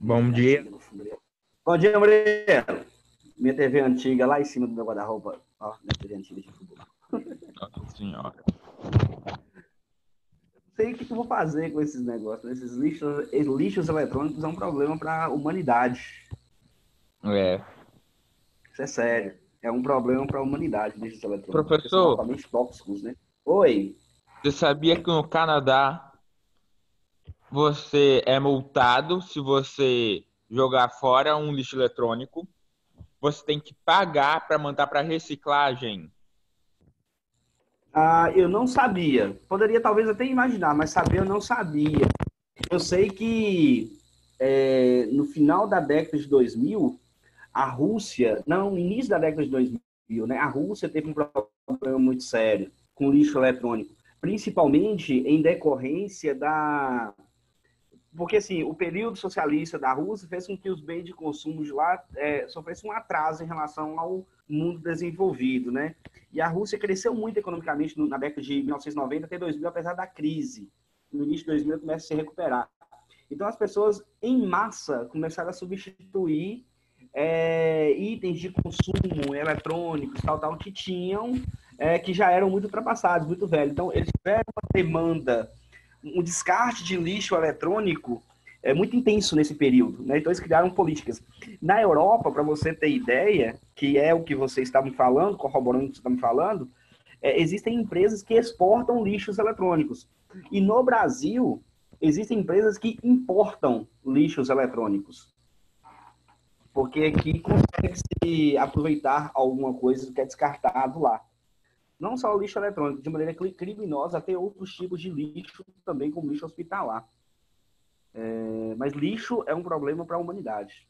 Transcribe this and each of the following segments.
Bom dia. Bom dia, Murilo. Minha TV antiga lá em cima do meu guarda-roupa. Ó, minha TV antiga de futebol. Nossa senhora. Não sei o que eu vou fazer com esses negócios. Esses lixos eletrônicos é um problema para a humanidade. É. Isso é sério. É um problema para a humanidade, lixos eletrônicos, porque são Professor, altamente tóxicos, né? Oi. você sabia que no Canadá você é multado se você jogar fora um lixo eletrônico? Você tem que pagar para mandar para reciclagem. Ah, eu não sabia. Poderia talvez até imaginar, mas saber eu não sabia. Eu sei que no final da década de 2000, a Rússia, não, no início da década de 2000, né, a Rússia teve um problema muito sério com lixo eletrônico, principalmente em decorrência da... Porque, assim, o período socialista da Rússia fez com que os bens de consumo de lá sofressem um atraso em relação ao mundo desenvolvido, né? E a Rússia cresceu muito economicamente na década de 1990 até 2000, apesar da crise. No início de 2000 começa a se recuperar. Então, as pessoas, em massa, começaram a substituir itens de consumo eletrônicos, tal, que tinham, que já eram muito ultrapassados, muito velhos. Então, eles tiveram uma demanda, um descarte de lixo eletrônico muito intenso nesse período, né? Então, eles criaram políticas. Na Europa, para você ter ideia, que é o que você está me falando, corroborando o que você está me falando, existem empresas que exportam lixos eletrônicos. E no Brasil, existem empresas que importam lixos eletrônicos, porque aqui consegue-se aproveitar alguma coisa que é descartado lá. Não só o lixo eletrônico, de maneira criminosa, até outros tipos de lixo, também como lixo hospitalar. Mas lixo é um problema para a humanidade.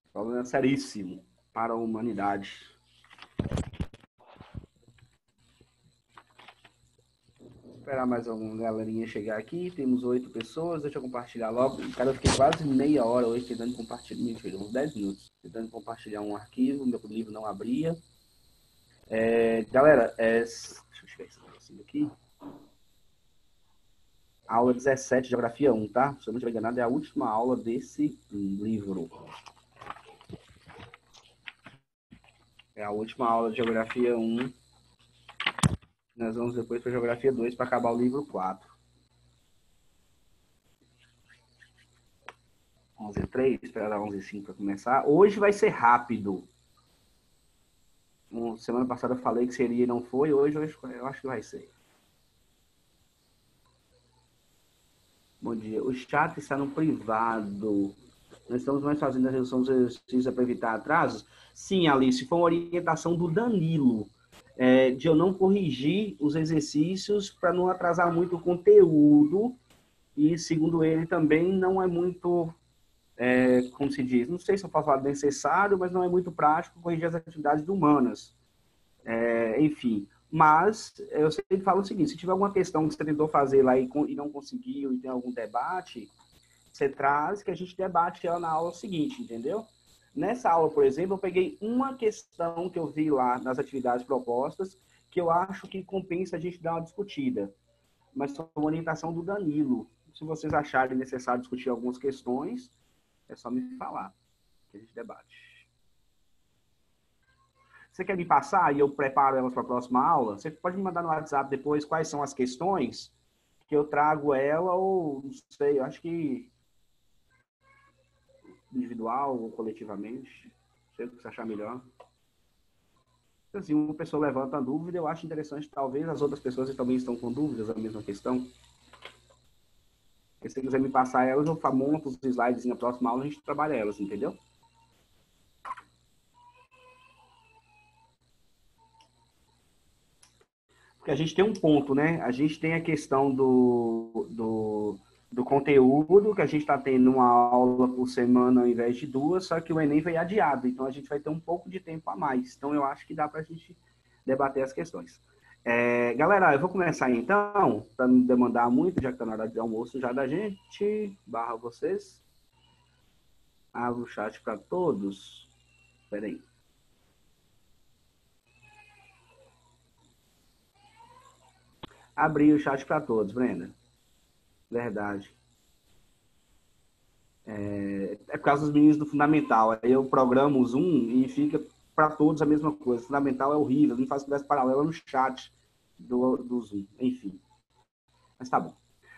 Um problema seríssimo para a humanidade. Esperar mais alguma galerinha chegar aqui. Temos 8 pessoas. Deixa eu compartilhar logo. Cara, eu fiquei quase meia hora hoje tentando compartilhar. Mentira, uns 10 minutos. Tentando compartilhar um arquivo. Meu livro não abria. Galera, deixa eu chegar esse negocinho aqui. Aula 17, Geografia 1, tá? Se eu não estiver enganado, é a última aula desse livro. É a última aula de Geografia 1. Nós vamos depois para Geografia 2 para acabar o livro 4. 11h03, esperar 11h05 para começar. Hoje vai ser rápido. Semana passada eu falei que seria e não foi. Hoje eu acho que vai ser. Bom dia. O chat está no privado. Nós estamos mais fazendo a redução dos exercícios para evitar atrasos? Sim, Alice, foi uma orientação do Danilo, de eu não corrigir os exercícios para não atrasar muito o conteúdo. E, segundo ele, também não é muito, como se diz, não sei se eu posso falar necessário, mas não é muito prático corrigir as atividades humanas. Enfim, mas eu sempre falo o seguinte, se tiver alguma questão que você tentou fazer lá e não conseguiu e tem algum debate, você traz que a gente debate ela na aula seguinte, entendeu? Nessa aula, por exemplo, eu peguei uma questão que eu vi lá nas atividades propostas que eu acho que compensa a gente dar uma discutida, mas foi uma orientação do Danilo. Se vocês acharem necessário discutir algumas questões, é só me falar, que a gente debate. Você quer me passar e eu preparo elas para a próxima aula? Você pode me mandar no WhatsApp depois quais são as questões que eu trago ela ou, não sei, eu acho que individual ou coletivamente. Não sei o que você achar melhor. Assim, uma pessoa levanta a dúvida, eu acho interessante, talvez as outras pessoas também estão com dúvidas da mesma questão. Se você quiser me passar elas, eu monto os slides na próxima aula, a gente trabalha elas, entendeu? Porque a gente tem um ponto, né? A gente tem a questão do conteúdo, que a gente está tendo uma aula por semana ao invés de duas, só que o Enem foi adiado, então a gente vai ter um pouco de tempo a mais. Então eu acho que dá para a gente debater as questões. Galera, eu vou começar então, para não demandar muito, já que está na hora de almoço já da gente, barra vocês. Abro o chat para todos. Espera aí. Abri o chat para todos, Brenda. Verdade. É por causa dos meninos do Fundamental. Aí eu programo o Zoom e fica para todos a mesma coisa. O Fundamental é horrível, não faz conversa paralela no chat do Zoom. Enfim. Mas tá bom.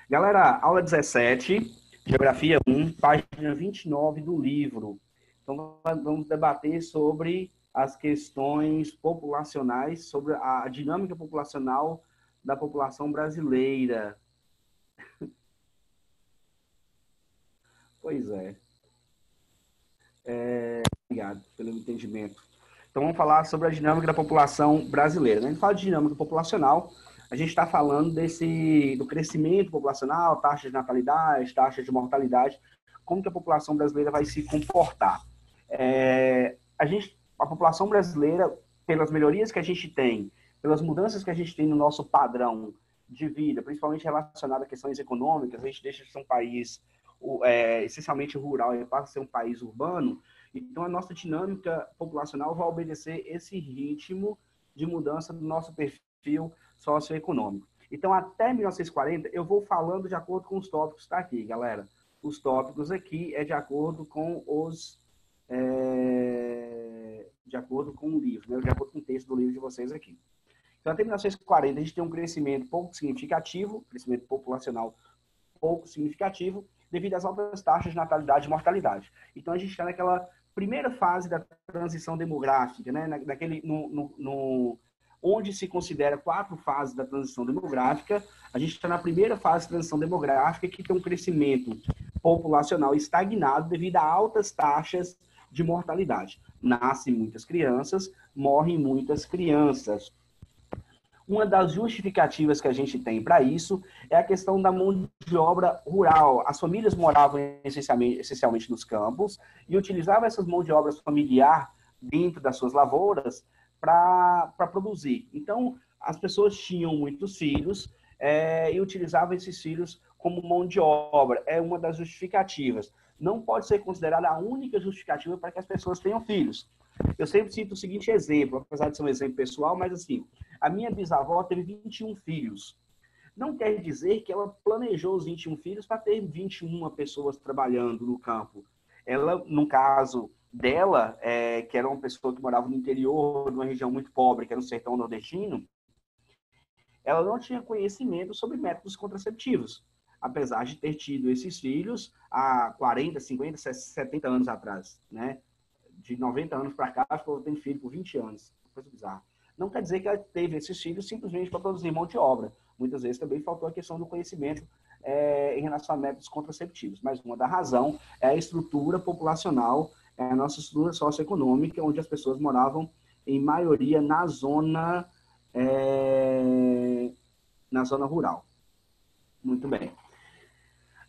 Galera, aula 17, Geografia 1, página 29 do livro. Então, vamos debater sobre as questões populacionais, sobre a dinâmica populacional da população brasileira. Pois é. Obrigado pelo entendimento. Então, vamos falar sobre a dinâmica da população brasileira. Quando a gente fala de dinâmica populacional, a gente está falando do crescimento populacional, taxa de natalidade, taxa de mortalidade, como que a população brasileira vai se comportar. A população brasileira, pelas melhorias que a gente tem, pelas mudanças que a gente tem no nosso padrão de vida, principalmente relacionado a questões econômicas, a gente deixa de ser um país essencialmente rural e passa a ser um país urbano. Então, a nossa dinâmica populacional vai obedecer esse ritmo de mudança do nosso perfil socioeconômico. Então, até 1940, eu vou falando de acordo com os tópicos que está aqui, galera. Os tópicos aqui é de acordo com de acordo com o livro, né? De acordo com o texto do livro de vocês aqui. Então, até 1940, a gente tem um crescimento pouco significativo, crescimento populacional pouco significativo, devido às altas taxas de natalidade e mortalidade. Então, a gente está naquela primeira fase da transição demográfica, né? Onde se considera 4 fases da transição demográfica, a gente está na primeira fase da transição demográfica, que tem um crescimento populacional estagnado devido a altas taxas de mortalidade. Nascem muitas crianças, morrem muitas crianças. Uma das justificativas que a gente tem para isso é a questão da mão de obra rural. As famílias moravam essencialmente nos campos e utilizavam essas mãos de obra familiar dentro das suas lavouras para produzir. Então, as pessoas tinham muitos filhos e utilizavam esses filhos como mão de obra. É uma das justificativas. Não pode ser considerada a única justificativa para que as pessoas tenham filhos. Eu sempre cito o seguinte exemplo, apesar de ser um exemplo pessoal, mas assim, a minha bisavó teve 21 filhos. Não quer dizer que ela planejou os 21 filhos para ter 21 pessoas trabalhando no campo. Ela, no caso dela, que era uma pessoa que morava no interior, numa região muito pobre, que era no sertão nordestino, ela não tinha conhecimento sobre métodos contraceptivos, apesar de ter tido esses filhos há 40, 50, 70 anos atrás, né? De 90 anos para cá, ficou tendo filho por 20 anos. Coisa bizarra. Não quer dizer que ela teve esses filhos simplesmente para produzir mão de obra. Muitas vezes também faltou a questão do conhecimento em relação a métodos contraceptivos. Mas uma da razão é a estrutura populacional, a nossa estrutura socioeconômica, onde as pessoas moravam, em maioria, na zona rural. Muito bem.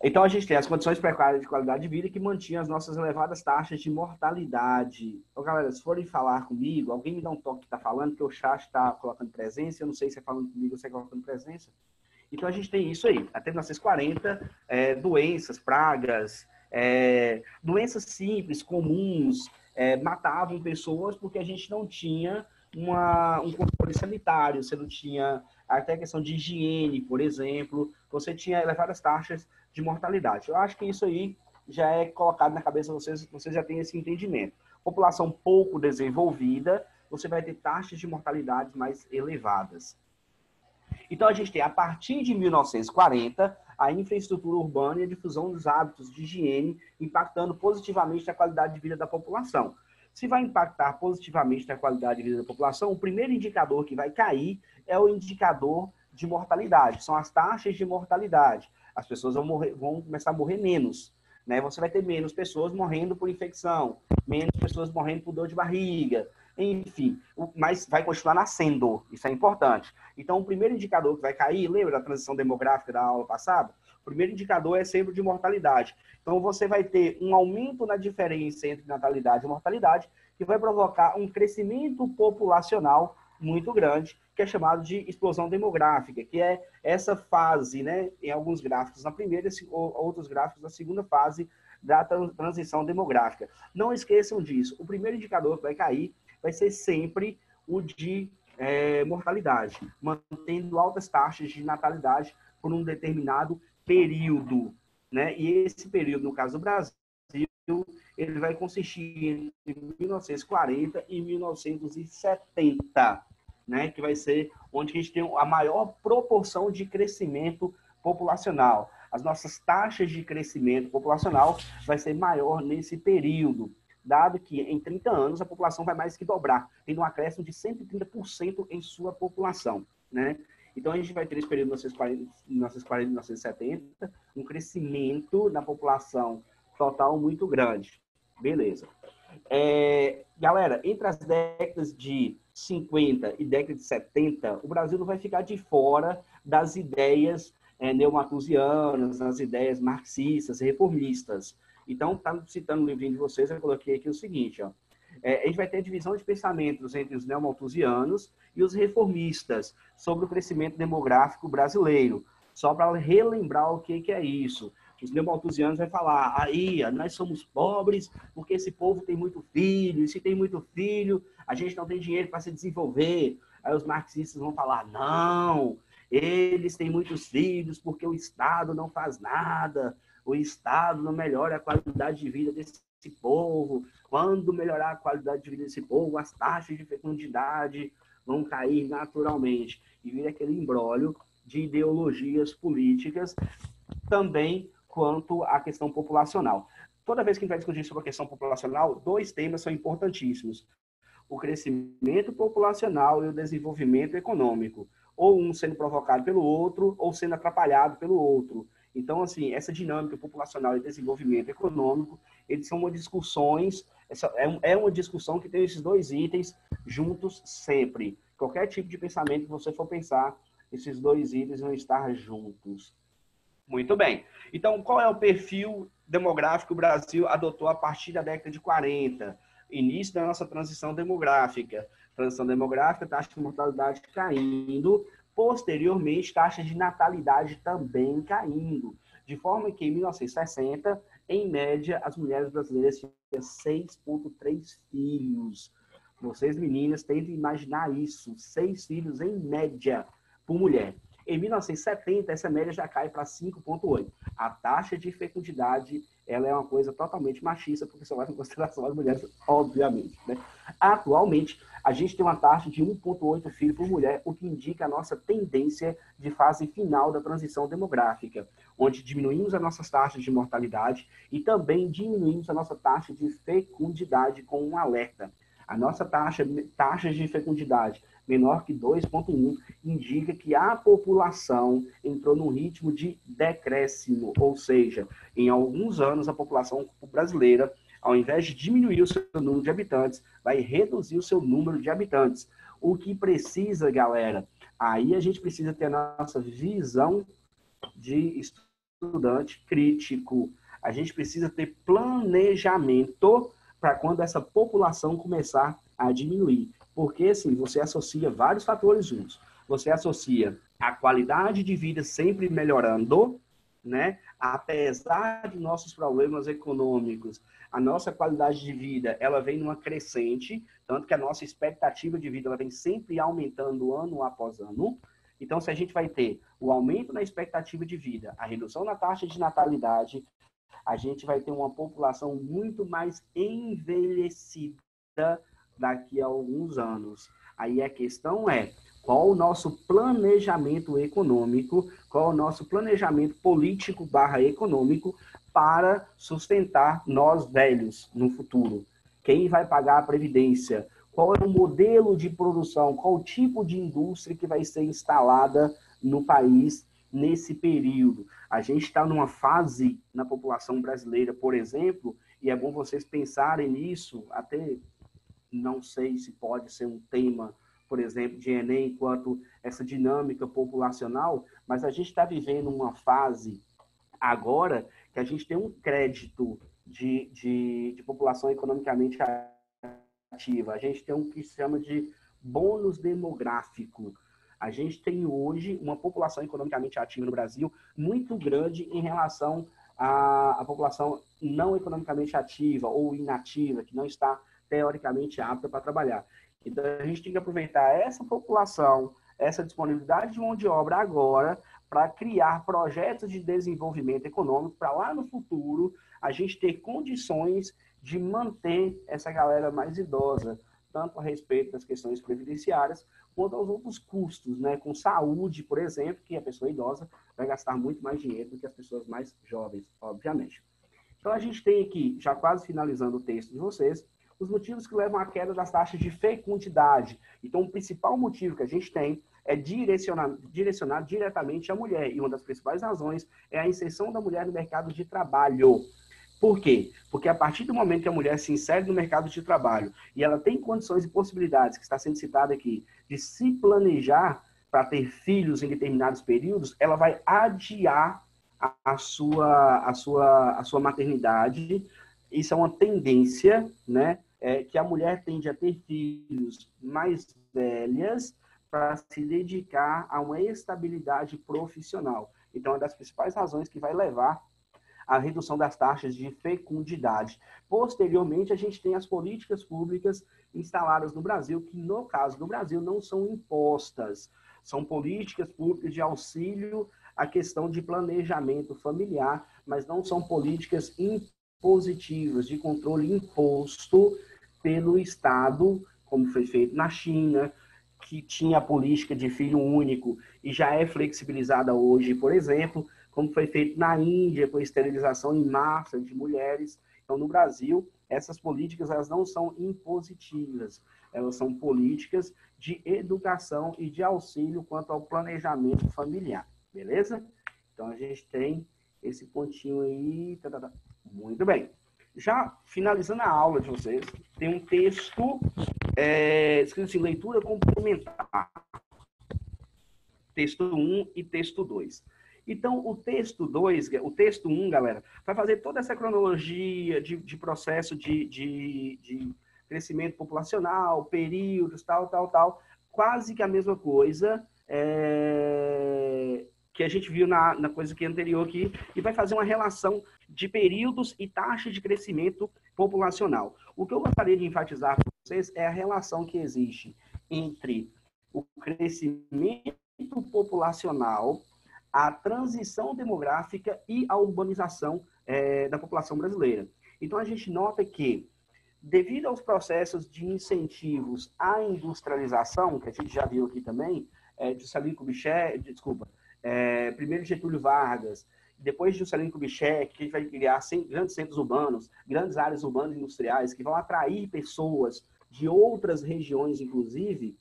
Então, a gente tem as condições precárias de qualidade de vida que mantinham as nossas elevadas taxas de mortalidade. Então, galera, se forem falar comigo, alguém me dá um toque que está falando, que o chat está colocando presença, eu não sei se é falando comigo ou se é colocando presença. Então, a gente tem isso aí. Até 1940, doenças, pragas, doenças simples, comuns, matavam pessoas porque a gente não tinha um controle sanitário, você não tinha até a questão de higiene, por exemplo, você tinha elevadas taxas de mortalidade. Eu acho que isso aí já é colocado na cabeça de vocês já têm esse entendimento. População pouco desenvolvida, você vai ter taxas de mortalidade mais elevadas. Então, a gente tem, a partir de 1940, a infraestrutura urbana e a difusão dos hábitos de higiene impactando positivamente a qualidade de vida da população. Se vai impactar positivamente a qualidade de vida da população, o primeiro indicador que vai cair é o indicador de mortalidade, são as taxas de mortalidade. As pessoas vão começar a morrer menos, né? Você vai ter menos pessoas morrendo por infecção, menos pessoas morrendo por dor de barriga, enfim, mas vai continuar nascendo, isso é importante. Então, o primeiro indicador que vai cair, lembra da transição demográfica da aula passada? O primeiro indicador é sempre de mortalidade. Então, você vai ter um aumento na diferença entre natalidade e mortalidade, que vai provocar um crescimento populacional muito grande, que é chamado de explosão demográfica, que é essa fase, né, em alguns gráficos na primeira, outros gráficos na segunda fase da transição demográfica. Não esqueçam disso. O primeiro indicador que vai cair vai ser sempre o de mortalidade, mantendo altas taxas de natalidade por um determinado período, né? E esse período, no caso do Brasil, ele vai consistir entre 1940 e 1970, né? Que vai ser onde a gente tem a maior proporção de crescimento populacional. As nossas taxas de crescimento populacional vai ser maior nesse período, dado que em 30 anos a população vai mais que dobrar, tendo um acréscimo de 130% em sua população, né? Então, a gente vai ter esse período de 1940 e 1970, um crescimento na população total muito grande. Beleza. Galera, entre as décadas de 50 e década de 70, o Brasil não vai ficar de fora das ideias neomalthusianas, das ideias marxistas, reformistas. Então, citando o livrinho de vocês, eu coloquei aqui o seguinte, ó. A gente vai ter a divisão de pensamentos entre os neomalthusianos e os reformistas sobre o crescimento demográfico brasileiro. Só para relembrar o que é isso. Os neomalthusianos vão falar, aí, nós somos pobres porque esse povo tem muito filho, e se tem muito filho, a gente não tem dinheiro para se desenvolver. Aí os marxistas vão falar, não, eles têm muitos filhos porque o Estado não faz nada, o Estado não melhora a qualidade de vida desse povo. Quando melhorar a qualidade de vida desse povo, as taxas de fecundidade vão cair naturalmente. E vira aquele imbróglio de ideologias políticas também quanto à questão populacional. Toda vez que a gente vai discutir sobre a questão populacional, dois temas são importantíssimos: o crescimento populacional e o desenvolvimento econômico. Ou um sendo provocado pelo outro, ou sendo atrapalhado pelo outro. Então, assim, essa dinâmica populacional e desenvolvimento econômico, eles são uma discussões, uma discussão que tem esses dois itens juntos sempre. Qualquer tipo de pensamento que você for pensar, esses dois itens vão estar juntos. Muito bem. Então, qual é o perfil demográfico que o Brasil adotou a partir da década de 40? Início da nossa transição demográfica. Transição demográfica, taxa de mortalidade caindo. Posteriormente, taxa de natalidade também caindo. De forma que, em 1960, em média, as mulheres brasileiras tinham 6,3 filhos. Vocês, meninas, tentem imaginar isso. 6 filhos em média por mulher. Em 1970, essa média já cai para 5,8. A taxa de fecundidade, ela é uma coisa totalmente machista, porque só leva em consideração as mulheres, obviamente, né? Atualmente, a gente tem uma taxa de 1,8 filhos por mulher, o que indica a nossa tendência de fase final da transição demográfica, onde diminuímos as nossas taxas de mortalidade e também diminuímos a nossa taxa de fecundidade com um alerta. A nossa taxa de fecundidade menor que 2,1 indica que a população entrou num ritmo de decréscimo, ou seja, em alguns anos a população brasileira, ao invés de diminuir o seu número de habitantes, vai reduzir o seu número de habitantes. O que precisa, galera, aí a gente precisa ter a nossa visão de estudante crítico. A gente precisa ter planejamento para quando essa população começar a diminuir. Porque, assim, você associa vários fatores juntos. Você associa a qualidade de vida sempre melhorando, né? Apesar de nossos problemas econômicos, a nossa qualidade de vida, ela vem numa crescente, tanto que a nossa expectativa de vida, ela vem sempre aumentando ano após ano. Então, se a gente vai ter o aumento na expectativa de vida, a redução na taxa de natalidade, a gente vai ter uma população muito mais envelhecida daqui a alguns anos. Aí a questão é, qual o nosso planejamento econômico, qual o nosso planejamento político / econômico para sustentar nós velhos no futuro? Quem vai pagar a previdência? Qual é o modelo de produção? Qual o tipo de indústria que vai ser instalada no país nesse período? A gente está numa fase na população brasileira, por exemplo, e é bom vocês pensarem nisso, até não sei se pode ser um tema, por exemplo, de Enem, quanto essa dinâmica populacional, mas a gente está vivendo uma fase agora que a gente tem um crédito de população economicamente ativa. A gente tem um que se chama de bônus demográfico. A gente tem hoje uma população economicamente ativa no Brasil muito grande em relação à população não economicamente ativa ou inativa, que não está teoricamente apta para trabalhar. Então, a gente tem que aproveitar essa população, essa disponibilidade de mão de obra agora, para criar projetos de desenvolvimento econômico para lá no futuro a gente ter condições de manter essa galera mais idosa, tanto a respeito das questões previdenciárias, quanto aos outros custos, né? Com saúde, por exemplo, que a pessoa idosa vai gastar muito mais dinheiro do que as pessoas mais jovens, obviamente. Então, a gente tem aqui, já quase finalizando o texto de vocês, os motivos que levam à queda das taxas de fecundidade. Então, o principal motivo que a gente tem é direcionar diretamente à mulher. E uma das principais razões é a inserção da mulher no mercado de trabalho. Por quê? Porque a partir do momento que a mulher se insere no mercado de trabalho e ela tem condições e possibilidades, que está sendo citada aqui, de se planejar para ter filhos em determinados períodos, ela vai adiar a sua maternidade. Isso é uma tendência, né? Que a mulher tende a ter filhos mais velhas para se dedicar a uma estabilidade profissional. Então, é uma das principais razões que vai levar à redução das taxas de fecundidade. Posteriormente, a gente tem as políticas públicas instaladas no Brasil, que, no caso do Brasil, não são impostas. São políticas públicas de auxílio à questão de planejamento familiar, mas não são políticas impositivas, de controle imposto pelo Estado, como foi feito na China, que tinha a política de filho único e já é flexibilizada hoje, por exemplo, como foi feito na Índia, com a esterilização em massa de mulheres. Então, no Brasil, essas políticas elas não são impositivas, elas são políticas de educação e de auxílio quanto ao planejamento familiar, beleza? Então, a gente tem esse pontinho aí. Muito bem. Já finalizando a aula de vocês, tem um texto escrito assim, leitura complementar. Texto 1 e texto 2. Então, o texto 1, galera, vai fazer toda essa cronologia de processo de crescimento populacional, períodos, tal, quase que a mesma coisa que a gente viu na coisa que anterior aqui, e vai fazer uma relação de períodos e taxa de crescimento populacional. O que eu gostaria de enfatizar para vocês é a relação que existe entre o crescimento populacional, a transição demográfica e a urbanização da população brasileira. Então, a gente nota que, devido aos processos de incentivos à industrialização, que a gente já viu aqui também, de Juscelino Kubitschek, primeiro Getúlio Vargas, depois de Juscelino Kubitschek, que a gente vai criar grandes centros urbanos, grandes áreas urbanas e industriais, que vão atrair pessoas de outras regiões, inclusive.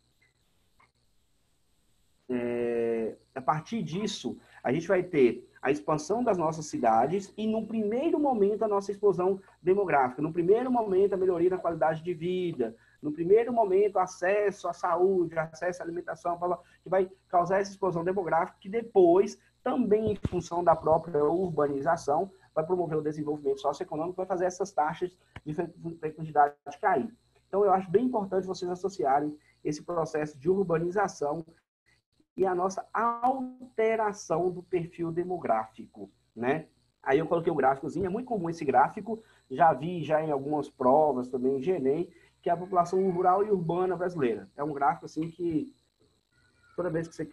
A partir disso, a gente vai ter a expansão das nossas cidades e, no primeiro momento, a nossa explosão demográfica. No primeiro momento, a melhoria na qualidade de vida. No primeiro momento, acesso à saúde, acesso à alimentação, que vai causar essa explosão demográfica, que depois, também em função da própria urbanização, vai promover o desenvolvimento socioeconômico, vai fazer essas taxas de fecundidade cair. Então, eu acho bem importante vocês associarem esse processo de urbanização e a nossa alteração do perfil demográfico, né? Aí eu coloquei o gráficozinho, é muito comum esse gráfico, já vi em algumas provas também em Enem, que é a população rural e urbana brasileira. É um gráfico assim que toda vez que você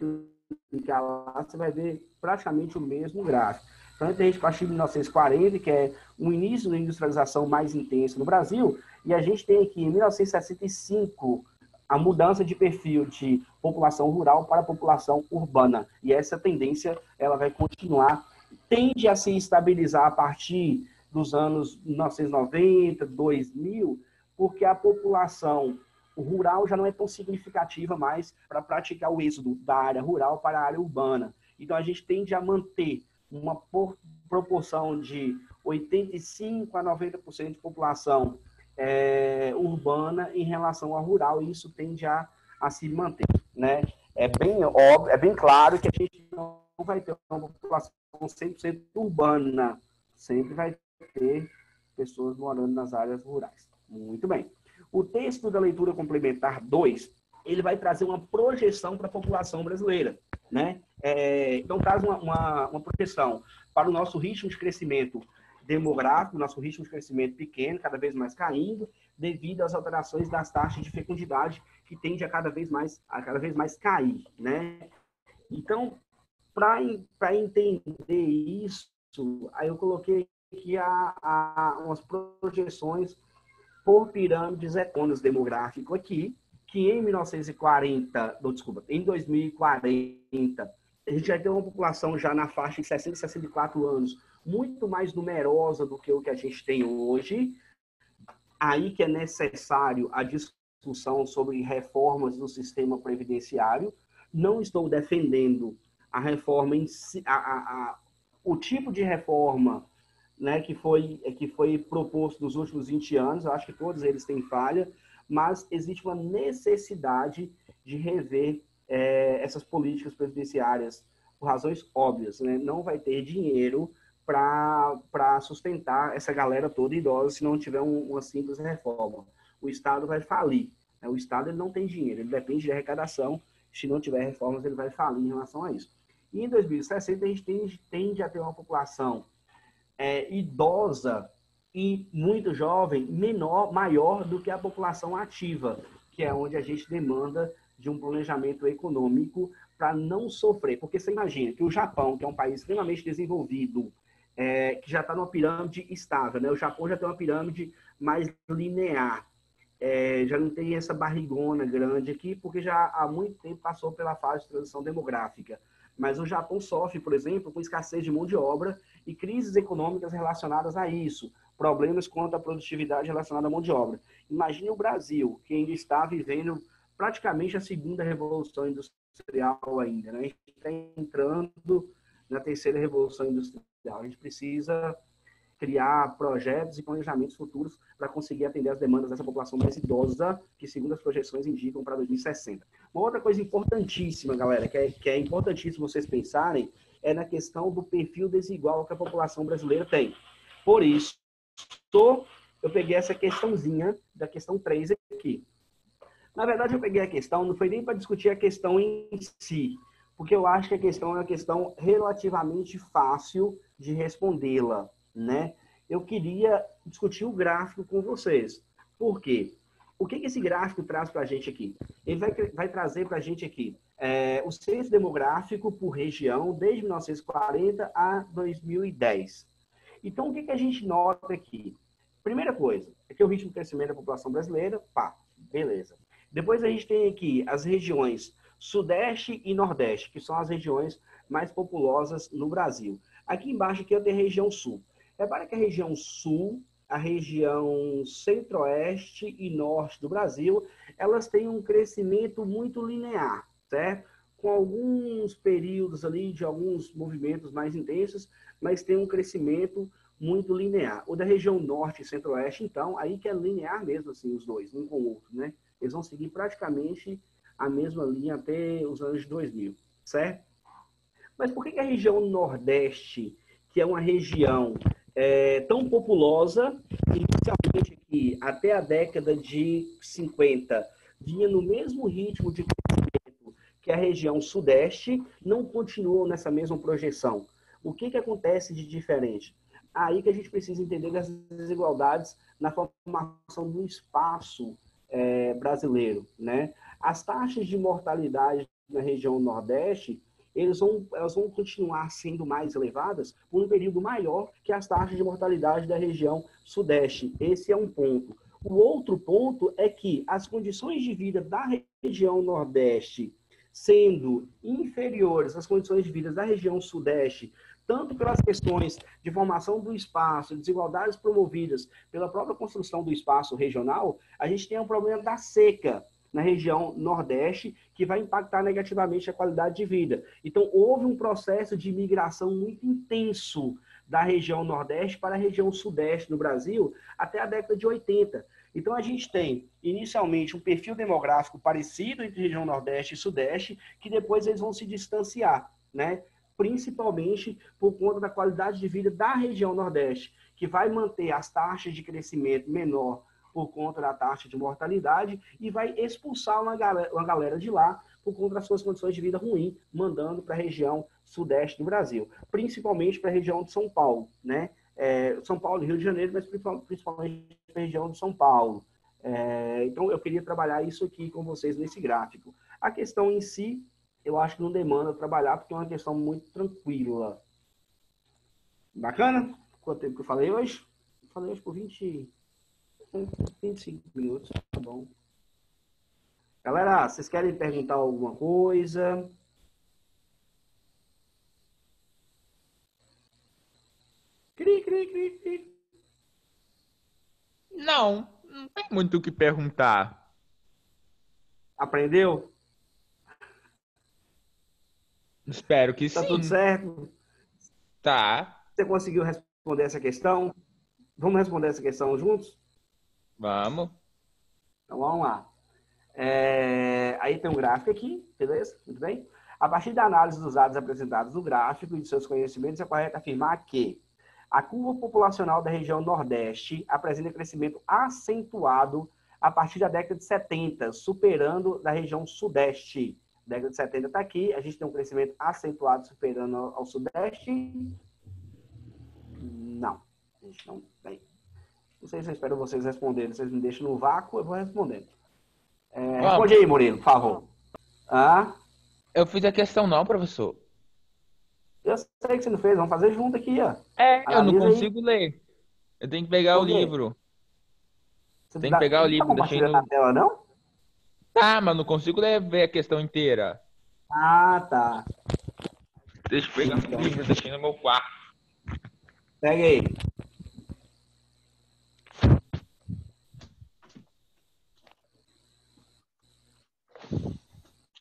clicar lá, você vai ver praticamente o mesmo gráfico. Então, a gente partiu de 1940, que é o início da industrialização mais intensa no Brasil, e a gente tem aqui, em 1965, a mudança de perfil de população rural para a população urbana. E essa tendência ela vai continuar, tende a se estabilizar a partir dos anos 1990, 2000, porque a população rural já não é tão significativa mais para praticar o êxodo da área rural para a área urbana. Então, a gente tende a manter uma proporção de 85% a 90% de população urbana em relação ao rural, e isso tende a se manter, né? É bem óbvio, é bem claro que a gente não vai ter uma população 100% urbana, sempre vai ter pessoas morando nas áreas rurais. Muito bem. O texto da leitura complementar 2, ele vai trazer uma projeção para a população brasileira, né? Então, traz uma projeção para o nosso ritmo de crescimento demográfico, nosso ritmo de crescimento pequeno, cada vez mais caindo, devido às alterações das taxas de fecundidade, que tende a cada vez mais cair, né? Então, para entender isso, aí eu coloquei aqui umas projeções por pirâmides econômicas demográfico aqui, que em 1940, não, desculpa, em 2040, a gente vai ter uma população já na faixa de 60 e 64 anos, muito mais numerosa do que o que a gente tem hoje. Aí que é necessário a discussão sobre reformas do sistema previdenciário. Não estou defendendo a reforma em si, o tipo de reforma, né, que foi proposto nos últimos 20 anos. Eu acho que todos eles têm falha, mas existe uma necessidade de rever essas políticas previdenciárias por razões óbvias, né? Não vai ter dinheiro para sustentar essa galera toda idosa se não tiver uma simples reforma. O Estado vai falir, né? O Estado ele não tem dinheiro, ele depende de arrecadação. Se não tiver reformas, ele vai falir em relação a isso. E em 2060, a gente tende a ter uma população idosa e muito jovem maior do que a população ativa, que é onde a gente demanda de um planejamento econômico para não sofrer. Porque você imagina que o Japão, que é um país extremamente desenvolvido, que já está numa pirâmide estável, né? O Japão já tem uma pirâmide mais linear, já não tem essa barrigona grande aqui, porque já há muito tempo passou pela fase de transição demográfica. Mas o Japão sofre, por exemplo, com escassez de mão de obra e crises econômicas relacionadas a isso, problemas quanto à produtividade relacionada à mão de obra. Imagine o Brasil, que ainda está vivendo praticamente a segunda revolução industrial ainda, né? A gente está entrando na terceira revolução industrial. A gente precisa criar projetos e planejamentos futuros para conseguir atender as demandas dessa população mais idosa, que segundo as projeções indicam para 2060. Uma outra coisa importantíssima, galera, que é importantíssimo vocês pensarem, é na questão do perfil desigual que a população brasileira tem. Por isso, eu peguei essa questãozinha da questão 3 aqui. Na verdade, eu peguei a questão, não foi nem para discutir a questão em si, porque eu acho que a questão é uma questão relativamente fácil de respondê-la, né? Eu queria discutir o gráfico com vocês. Por quê? O que esse gráfico traz para a gente aqui? Ele vai trazer para a gente aqui o censo demográfico por região desde 1940 a 2010. Então, o que a gente nota aqui? Primeira coisa, é que o ritmo de crescimento da população brasileira, pá, beleza. Depois a gente tem aqui as regiões Sudeste e Nordeste, que são as regiões mais populosas no Brasil. Aqui embaixo aqui eu tenho a região Sul. Repara que a região Sul, a região Centro-Oeste e Norte do Brasil, elas têm um crescimento muito linear, certo? Com alguns períodos ali de alguns movimentos mais intensos, mas tem um crescimento muito linear. O da região Norte e Centro-Oeste, então, aí que é linear mesmo, assim, os dois, um com o outro, né? Eles vão seguir praticamente a mesma linha até os anos de 2000, certo? Mas por que a região Nordeste, que é uma região tão populosa, inicialmente aqui, até a década de 50, vinha no mesmo ritmo de crescimento que a região Sudeste, não continuou nessa mesma projeção? O que acontece de diferente? Aí que a gente precisa entender as desigualdades na formação do espaço brasileiro, né? As taxas de mortalidade na região Nordeste, elas vão continuar sendo mais elevadas por um período maior que as taxas de mortalidade da região Sudeste. Esse é um ponto. O outro ponto é que as condições de vida da região Nordeste sendo inferiores às condições de vida da região Sudeste, tanto pelas questões de formação do espaço, desigualdades promovidas pela própria construção do espaço regional, a gente tem um problema da seca na região Nordeste, que vai impactar negativamente a qualidade de vida. Então, houve um processo de migração muito intenso da região Nordeste para a região Sudeste no Brasil até a década de 80. Então, a gente tem, inicialmente, um perfil demográfico parecido entre região Nordeste e Sudeste, que depois eles vão se distanciar, né? Principalmente por conta da qualidade de vida da região Nordeste, que vai manter as taxas de crescimento menor por conta da taxa de mortalidade e vai expulsar uma galera de lá por conta das suas condições de vida ruins, mandando para a região Sudeste do Brasil, principalmente para a região de São Paulo, né? São Paulo e Rio de Janeiro, mas principalmente para a região de São Paulo. Então, eu queria trabalhar isso aqui com vocês nesse gráfico. A questão em si eu acho que não demanda trabalhar, porque é uma questão muito tranquila. Bacana? Quanto tempo que eu falei hoje? Falei hoje por 25 minutos, tá bom. Galera, vocês querem perguntar alguma coisa? Cri, cri, cri, cri. Não tem muito o que perguntar. Aprendeu? Espero que Tá tudo sim. certo? Tá, Você conseguiu responder essa questão? Vamos responder essa questão juntos? vamos. Então vamos lá. Aí tem um gráfico aqui, beleza? Muito bem. A partir da análise dos dados apresentados no gráfico e de seus conhecimentos, é correto afirmar que a curva populacional da região Nordeste apresenta crescimento acentuado a partir da década de 70, superando da região Sudeste. A década de 70 está aqui, a gente tem um crescimento acentuado superando ao Sudeste? Não, a gente não tem. Não sei se eu espero vocês responderem, vocês me deixam no vácuo, eu vou respondendo. Responde aí, Murilo, por favor. Eu fiz a questão não, professor. Eu sei que você não fez, vamos fazer junto aqui, ó. Eu não Analisa aí. consigo ler. Eu tenho que pegar o Por quê? livro. Você Tem que pegar o não tá livro, deixei compartilhando a no. tela, não? Tá, mas não consigo ler, ver a questão inteira. Ah, tá. Deixa eu pegar o livro, deixei no meu quarto. Pega aí.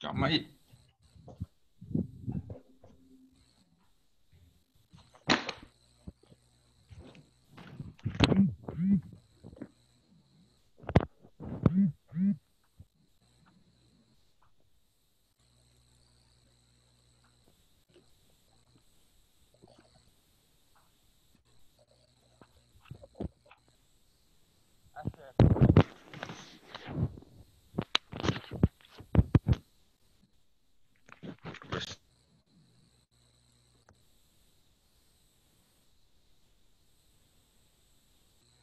Calma aí.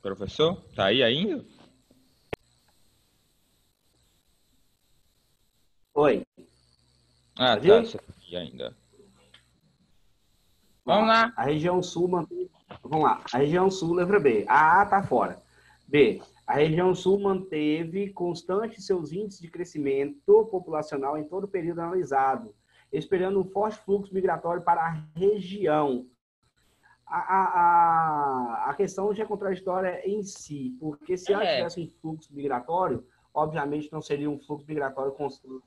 Professor, tá aí ainda? Oi. Ah, Pode tá, ir? você tá aí ainda. Vamos Ó, lá. a região sul manteve... Vamos lá. A região sul, letra B. A tá fora. B. A região sul manteve constante seus índices de crescimento populacional em todo o período analisado, esperando um forte fluxo migratório para a região. A questão já é contraditória em si, porque se ela tivesse um fluxo migratório, obviamente não seria um fluxo migratório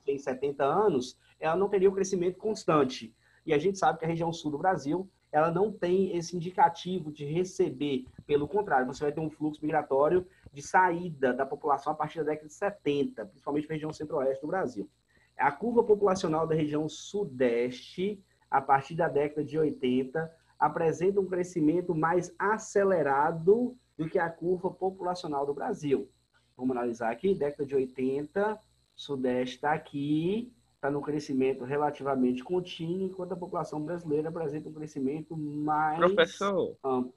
em 70 anos, ela não teria um crescimento constante. E a gente sabe que a região sul do Brasil, ela não tem esse indicativo de receber. Pelo contrário, você vai ter um fluxo migratório de saída da população a partir da década de 70, principalmente na região centro-oeste do Brasil. A curva populacional da região sudeste, a partir da década de 80, apresenta um crescimento mais acelerado do que a curva populacional do Brasil. Vamos analisar aqui, década de 80, Sudeste está aqui, está no crescimento relativamente contínuo, enquanto a população brasileira apresenta um crescimento mais Professor, amplo.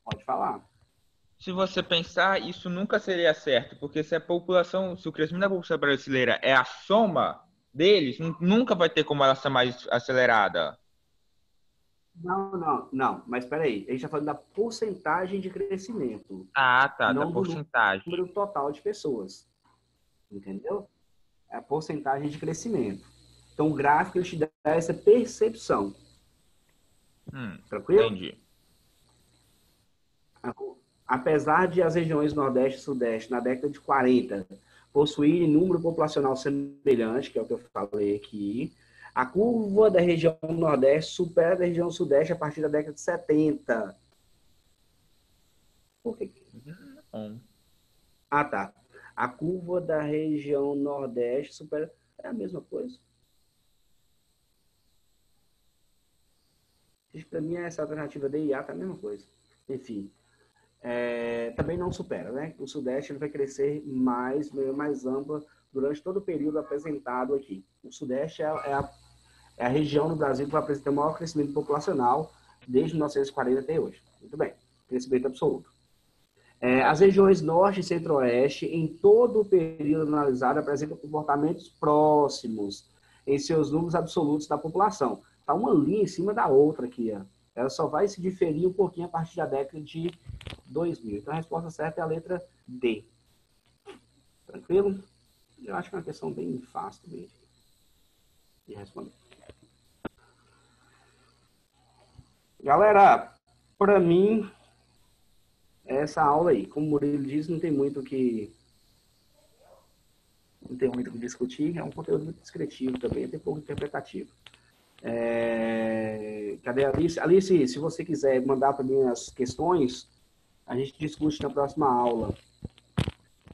Pode falar. se você pensar, isso nunca seria certo, porque se a população, se o crescimento da população brasileira é a soma deles, nunca vai ter como ela ser mais acelerada. Não, mas espera aí, a gente está falando da porcentagem de crescimento, Ah, tá, da não do porcentagem. número total de pessoas, entendeu? É a porcentagem de crescimento. Então, o gráfico ele te dá essa percepção. Tranquilo? Entendi. Apesar de as regiões Nordeste e Sudeste, na década de 40, possuírem número populacional semelhante, que é o que eu falei aqui, a curva da região Nordeste supera a da região Sudeste a partir da década de 70. Por quê? Ah, tá. A curva da região Nordeste supera... É a mesma coisa? Para mim, essa alternativa D e A tá a mesma coisa. Enfim. Também não supera, né? O Sudeste ele vai crescer mais ampla durante todo o período apresentado aqui. O Sudeste é a região no Brasil que vai apresentar o maior crescimento populacional desde 1940 até hoje. Muito bem, crescimento absoluto. As regiões Norte e Centro-Oeste, em todo o período analisado, apresentam comportamentos próximos, em seus números absolutos da população. Está uma linha em cima da outra aqui, ó. Ela só vai se diferir um pouquinho a partir da década de 2000. Então a resposta certa é a letra D. Tranquilo? Eu acho que é uma questão bem fácil também de responder. Galera, para mim, essa aula aí, como o Murilo disse, não tem muito o que discutir. É um conteúdo muito descritivo também, tem pouco interpretativo. Cadê a Alice? Alice, se você quiser mandar para mim as questões, a gente discute na próxima aula.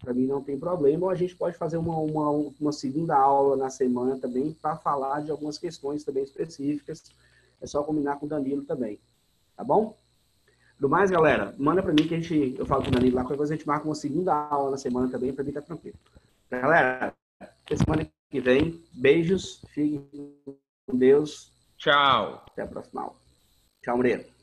Para mim não tem problema, ou a gente pode fazer uma segunda aula na semana também para falar de algumas questões também específicas. É só combinar com o Danilo também, tá bom? Do mais, galera, manda para mim que eu falo com o Danilo lá, qualquer coisa a gente marca uma segunda aula na semana também, para mim tá tranquilo. Galera, até semana que vem, beijos, fiquem com Deus. Tchau. Até a próxima aula. Tchau, Moreira.